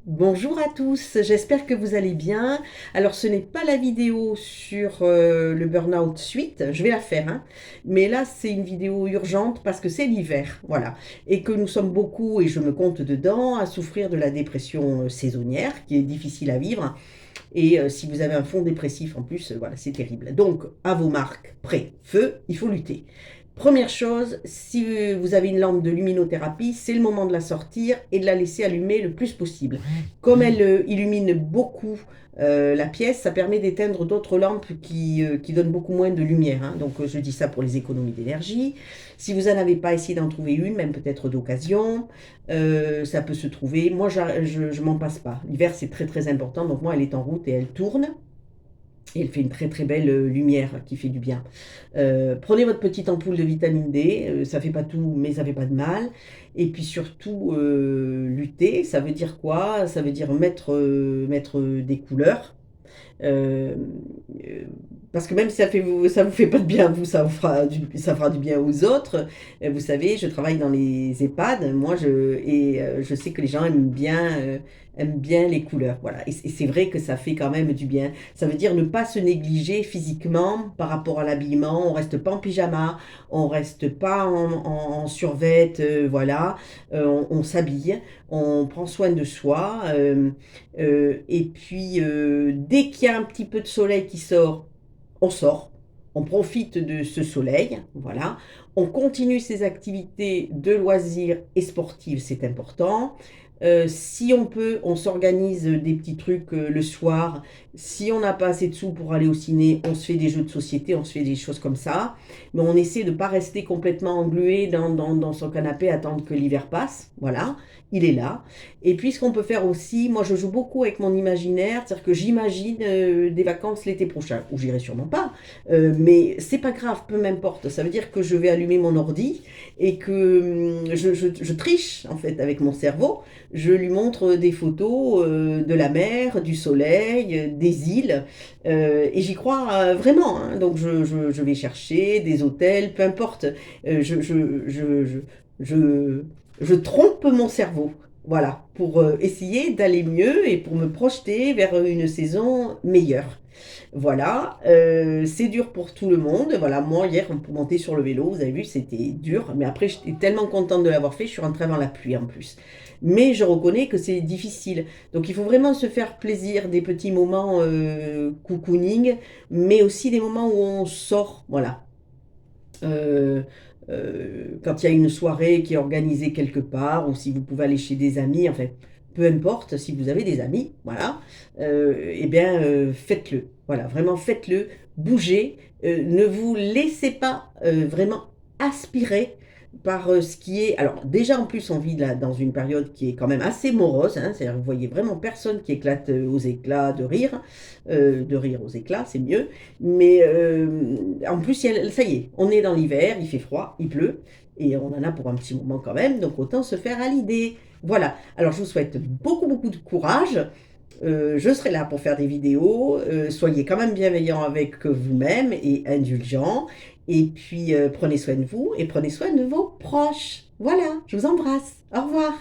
Bonjour à tous, j'espère que vous allez bien. Alors ce n'est pas la vidéo sur le burn-out suite, je vais la faire, hein. Mais là c'est une vidéo urgente parce que c'est l'hiver, voilà. Et que nous sommes beaucoup, et je me compte dedans, à souffrir de la dépression saisonnière qui est difficile à vivre. Et si vous avez un fond dépressif en plus, voilà, c'est terrible. Donc à vos marques, prêt, feu, il faut lutter. Première chose, si vous avez une lampe de luminothérapie, c'est le moment de la sortir et de la laisser allumer le plus possible. Comme elle illumine beaucoup la pièce, ça permet d'éteindre d'autres lampes qui donnent beaucoup moins de lumière, hein. Donc je dis ça pour les économies d'énergie. Si vous n'en avez pas, essayez d'en trouver une, même peut-être d'occasion. Ça peut se trouver. Moi, je m'en passe pas. L'hiver, c'est très très important. Donc moi, elle est en route et elle tourne. Et elle fait une très très belle lumière qui fait du bien. Prenez votre petite ampoule de vitamine D, ça fait pas tout, mais ça fait pas de mal. Et puis surtout, lutter, ça veut dire quoi? Ça veut dire mettre des couleurs. Euh, euh, Parce que même si ça vous fait pas de bien à vous, ça fera du bien aux autres. Vous savez, je travaille dans les EHPAD, je sais que les gens aiment bien les couleurs, voilà. Et c'est vrai que ça fait quand même du bien. Ça veut dire ne pas se négliger physiquement par rapport à l'habillement. On reste pas en pyjama, on reste pas en survêt, voilà. On s'habille, on prend soin de soi. Et puis, dès qu'il y a un petit peu de soleil qui sort, on profite de ce soleil, voilà. On continue ses activités de loisirs et sportives, c'est important. Si on peut, on s'organise des petits trucs le soir. Si on n'a pas assez de sous pour aller au ciné, on se fait des jeux de société, on se fait des choses comme ça. Mais on essaie de ne pas rester complètement englué dans son canapé, attendre que l'hiver passe. Voilà, il est là. Et puis ce qu'on peut faire aussi, moi je joue beaucoup avec mon imaginaire, c'est-à-dire que j'imagine des vacances l'été prochain, où j'irai sûrement pas, mais c'est pas grave, peu m'importe. Ça veut dire que je vais allumer mon ordi et que je triche en fait avec mon cerveau. Je lui montre des photos de la mer, du soleil, des îles, et j'y crois vraiment, hein. Donc je vais chercher des hôtels, peu importe. Je, je trompe mon cerveau. Voilà, pour essayer d'aller mieux et pour me projeter vers une saison meilleure. Voilà, c'est dur pour tout le monde. Voilà, moi hier pour monter sur le vélo, vous avez vu, c'était dur, mais après j'étais tellement contente de l'avoir fait, je suis rentrée avant la pluie en plus. Mais je reconnais que c'est difficile. Donc il faut vraiment se faire plaisir, des petits moments cocooning, mais aussi des moments où on sort, voilà. Euh, Quand il y a une soirée qui est organisée quelque part, ou si vous pouvez aller chez des amis, enfin, peu importe, si vous avez des amis, voilà, eh bien, faites-le. Voilà, vraiment faites-le, bougez, ne vous laissez pas vraiment aspirer par ce qui est... Alors déjà en plus on vit là dans une période qui est quand même assez morose, hein, c'est-à-dire vous voyez vraiment personne qui éclate aux éclats de rire aux éclats, c'est mieux. Mais en plus, ça y est, on est dans l'hiver, il fait froid, il pleut, et on en a pour un petit moment quand même, donc autant se faire à l'idée. Voilà, alors je vous souhaite beaucoup, beaucoup de courage. Je serai là pour faire des vidéos. Soyez quand même bienveillants avec vous-même et indulgents. Et puis, prenez soin de vous et prenez soin de vos proches. Voilà, je vous embrasse. Au revoir.